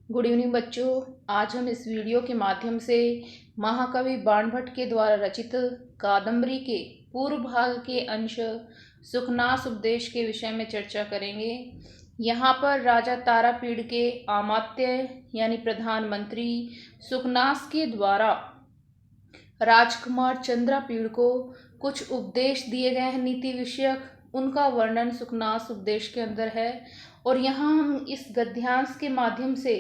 Good evening बच्चों। आज हम इस वीडियो के माध्यम से महाकवि बाणभट्ट के द्वारा रचित कादम्बरी के पूर्व भाग के अंश सुखनास उपदेश के विषय में चर्चा करेंगे। यहाँ पर राजा तारापीड़ के अमात्य यानी प्रधानमंत्री सुखनास के द्वारा राजकुमार चंद्रापीड़ को कुछ उपदेश दिए गए हैं नीति विषयक, उनका वर्णन सुखनास उपदेश के अंदर है। और यहाँ हम इस गद्यांश के माध्यम से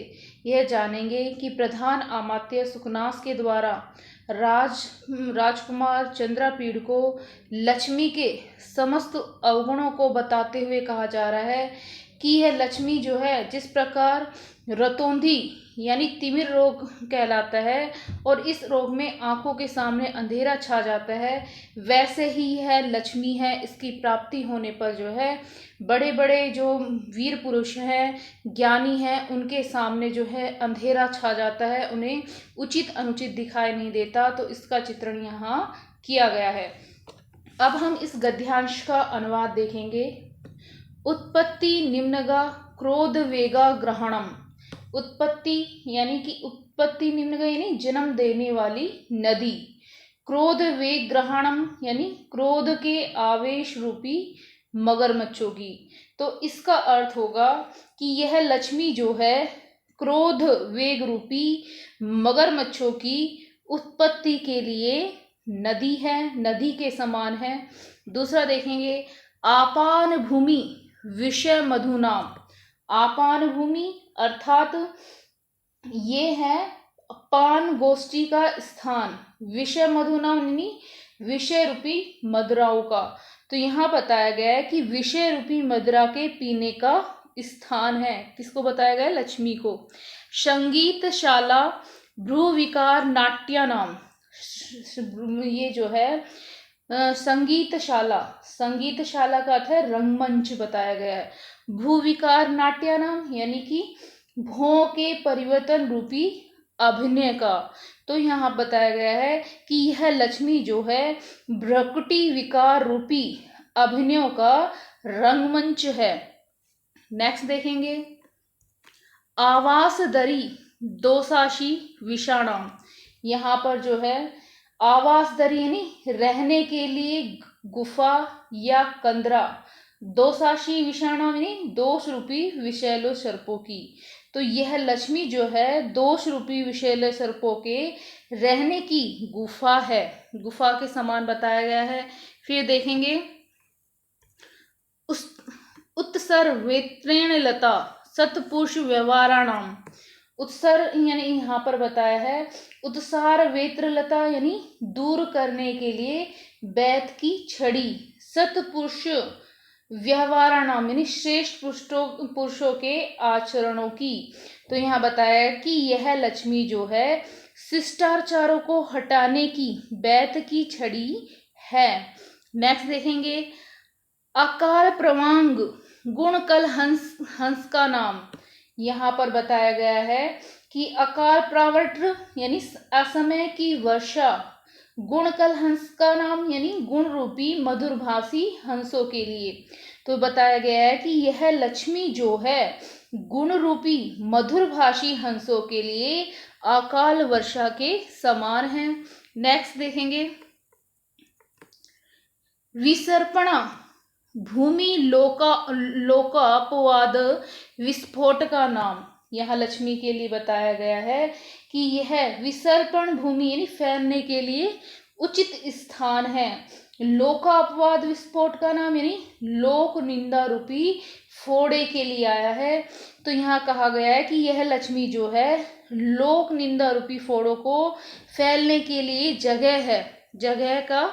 यह जानेंगे कि प्रधान अमात्य सुखनास के द्वारा राजकुमार चंद्रापीड़ को लक्ष्मी के समस्त अवगुणों को बताते हुए कहा जा रहा है कि यह लक्ष्मी जो है, जिस प्रकार रतौंधी यानी तिमिर रोग कहलाता है और इस रोग में आंखों के सामने अंधेरा छा जाता है, वैसे ही यह लक्ष्मी है। इसकी प्राप्ति होने पर जो है बड़े बड़े जो वीर पुरुष हैं, ज्ञानी हैं, उनके सामने जो है अंधेरा छा जाता है, उन्हें उचित अनुचित दिखाई नहीं देता। तो इसका चित्रण यहाँ किया गया है। अब हम इस गद्यांश का अनुवाद देखेंगे। उत्पत्ति निम्नगा क्रोध वेगा ग्रहणम। उत्पत्ति यानी कि उत्पत्ति निम्नगा यानी जन्म देने वाली नदी। क्रोध वेग ग्रहणम यानी क्रोध के आवेश रूपी मगरमच्छों की। तो इसका अर्थ होगा कि यह लक्ष्मी जो है क्रोध वेग रूपी मगरमच्छों की उत्पत्ति के लिए नदी है, नदी के समान है। दूसरा देखेंगे, आपान भूमि विषय मधुनाम। आपान भूमि अर्थात ये है पान गोष्ठी का स्थान, विषय मधुनाम यानी विषय रूपी मदिराओं का। तो यहाँ बताया गया है कि विषय रूपी मदिरा के पीने का स्थान है। किसको बताया गया है? लक्ष्मी को। संगीतशाला भ्रुविकार नाट्यानाम। ये जो है संगीतशाला, संगीतशाला का अर्थ है रंगमंच बताया गया है। भूविकार नाट्यानाम यानी कि भों के परिवर्तन रूपी अभिनय का। तो यहाँ बताया गया है कि यह लक्ष्मी जो है भ्रकुटी विकार रूपी अभिनयों का रंगमंच है। नेक्स्ट देखेंगे, आवास दरी दोसाशी विषाणाम। यहाँ पर जो है आवास दरी यानी रहने के लिए गुफा या कंदरा, दोसाशी विषाणाम यानी दोष रूपी विषैले सर्पों की। तो यह लक्ष्मी जो है दोष रूपी विषैले सर्पों के रहने की गुफा है, गुफा के समान बताया गया है। फिर देखेंगे, उत्सर वेत्रेण लता सतपुरुष व्यवहाराणाम। उत्सर यानी यहाँ पर बताया है उत्सार वेत्र लता यानी दूर करने के लिए बैत की छड़ी, सतपुरुष व्यवहाराणाम यानी श्रेष्ठ पुरुषों के आचरणों की। तो यहाँ बताया कि यह लक्ष्मी जो है शिष्टाचारों को हटाने की बैत की छड़ी है। नेक्स्ट देखेंगे, अकाल प्रवांग गुण कल हंस का नाम। यहाँ पर बताया गया है कि अकाल प्रावर्त यानी असमय की वर्षा, गुणकल हंस का नाम यानी गुण रूपी मधुरभाषी हंसों के लिए। तो बताया गया है कि यह लक्ष्मी जो है गुण रूपी मधुरभाषी हंसों के लिए अकाल वर्षा के समान है। नेक्स्ट देखेंगे, विसर्पणा भूमि लोकापवाद विस्फोट का नाम। यह लक्ष्मी के लिए बताया गया है कि यह विसर्पण भूमि यानी फैलने के लिए उचित स्थान है। लोकापवाद विस्फोट का नाम यानी लोक निंदा रूपी फोड़े के लिए आया है। तो यहाँ कहा गया है कि यह लक्ष्मी जो है लोक निंदा रूपी फोड़ों को फैलने के लिए जगह है, जगह का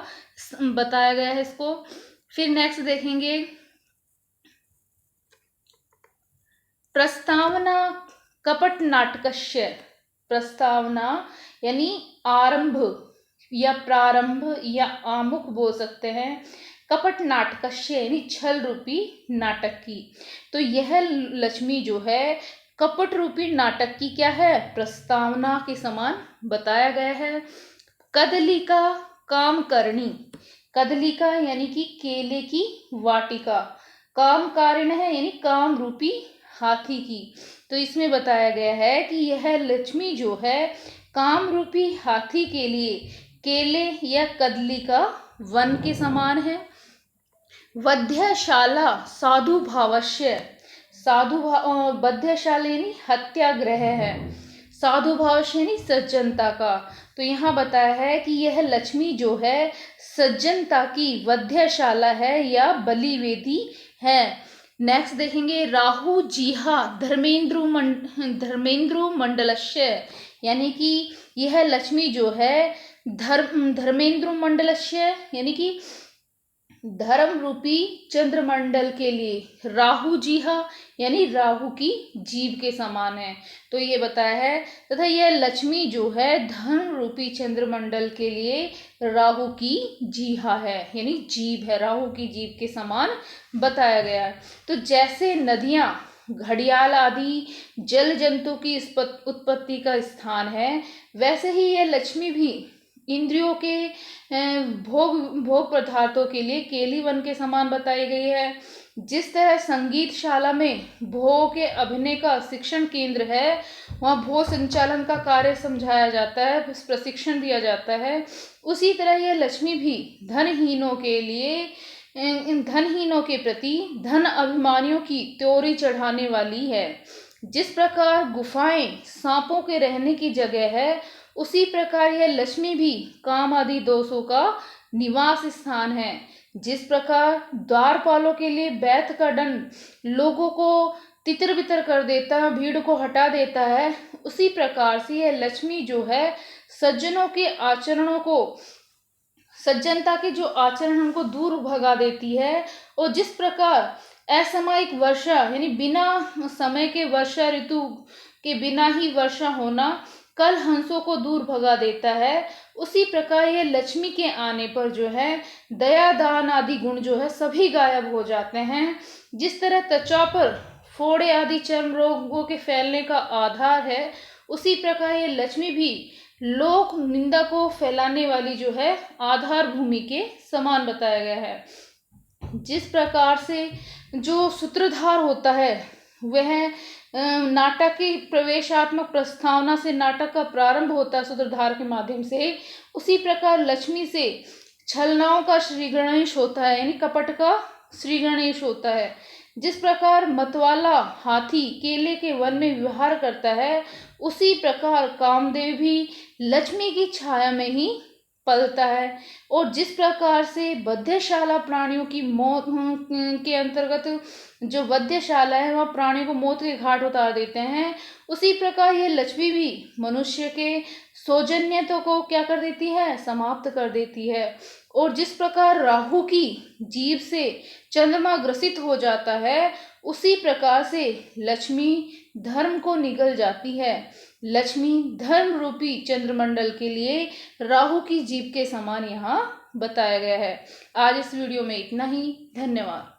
बताया गया है इसको। फिर नेक्स्ट देखेंगे, प्रस्तावना कपट नाटकस्य। प्रस्तावना यानी आरंभ या प्रारंभ या आमुख बोल सकते हैं। कपट नाटकस्य यानी छल रूपी नाटक की। तो यह लक्ष्मी जो है कपट रूपी नाटक की क्या है? प्रस्तावना के समान बताया गया है। कदलिका काम करनी। कदलिका यानी कि केले की वाटिका, काम कारिण है यानी काम रूपी हाथी की। तो इसमें बताया गया है कि यह लक्ष्मी जो है काम रूपी हाथी के लिए केले या कदली का वन के समान है। वध्यशाला साधु भावस्य, वध्यशाला यानी हत्याग्रह है, साधु भावस्य यानी सज्जनता का। तो यहाँ बताया है कि यह लक्ष्मी जो है सज्जनता की वध्यशाला है या बलिवेदी है। नेक्स्ट देखेंगे राहु जिहा धर्मेंद्र मंडलस्य, यानी कि यह लक्ष्मी जो है धर्मेंद्र मंडलस्य यानी कि धर्म रूपी चंद्रमंडल के लिए राहु जिहा यानी राहु की जीभ के समान है। तो ये बताया है तथा यह लक्ष्मी जो है धर्म रूपी चंद्रमंडल के लिए राहु की जीहा है यानी जीभ है, राहु की जीभ के समान बताया गया है। तो जैसे नदियां घड़ियाल आदि जल जंतु की उत्पत्ति का स्थान है, वैसे ही यह लक्ष्मी भी इंद्रियों के भोग पदार्थों के लिए केली वन के समान बताई गई है। जिस तरह संगीत शाला में भोग के अभिनय का शिक्षण केंद्र है, वहाँ भोग संचालन का कार्य समझाया जाता है, प्रशिक्षण दिया जाता है, उसी तरह यह लक्ष्मी भी धनहीनों के लिए इन धनहीनों के प्रति धन अभिमानियों की त्योरी चढ़ाने वाली है। जिस प्रकार गुफाएं सांपों के रहने की जगह है, उसी प्रकार यह लक्ष्मी भी काम आदि दोषों का निवास स्थान है। जिस प्रकार द्वारपालों के लिए बैत का दंड लोगों को तितर बितर कर देता है, भीड़ को हटा देता है, उसी प्रकार से यह लक्ष्मी जो है सज्जनों के आचरणों को, सज्जनता के जो आचरण उनको दूर भगा देती है। और जिस प्रकार असामयिक वर्षा यानी बिना समय के वर्षा ऋतु के बिना ही वर्षा होना कल हंसों को दूर भगा देता है, उसी प्रकार यह लक्ष्मी के आने पर जो है दया दान आदि गुण जो है सभी गायब हो जाते हैं। जिस तरह त्वचा पर फोड़े आदि चर्म रोगों के फैलने का आधार है, उसी प्रकार यह लक्ष्मी भी लोक निंदा को फैलाने वाली जो है आधार भूमि के समान बताया गया है। जिस प्रकार से जो सूत्रधार होता है वह नाटक की प्रवेशात्मक प्रस्तावना से नाटक का प्रारंभ होता है सूत्रधार के माध्यम से, उसी प्रकार लक्ष्मी से छलनाओं का श्री गणेश होता है यानी कपट का श्री गणेश होता है। जिस प्रकार मतवाला हाथी केले के वन में विहार करता है, उसी प्रकार कामदेव भी लक्ष्मी की छाया में ही पलता है। और जिस प्रकार से वध्यशाला प्राणियों की मौत के अंतर्गत जो वध्यशाला है वह प्राणियों को मौत के घाट उतार देते हैं, उसी प्रकार यह लक्ष्मी भी मनुष्य के सौजन्यता को क्या कर देती है, समाप्त कर देती है। और जिस प्रकार राहु की जीभ से चंद्रमा ग्रसित हो जाता है, उसी प्रकार से लक्ष्मी धर्म को निगल जाती है। लक्ष्मी धर्म रूपी चंद्रमंडल के लिए राहु की जीभ के समान यहाँ बताया गया है। आज इस वीडियो में इतना ही। धन्यवाद।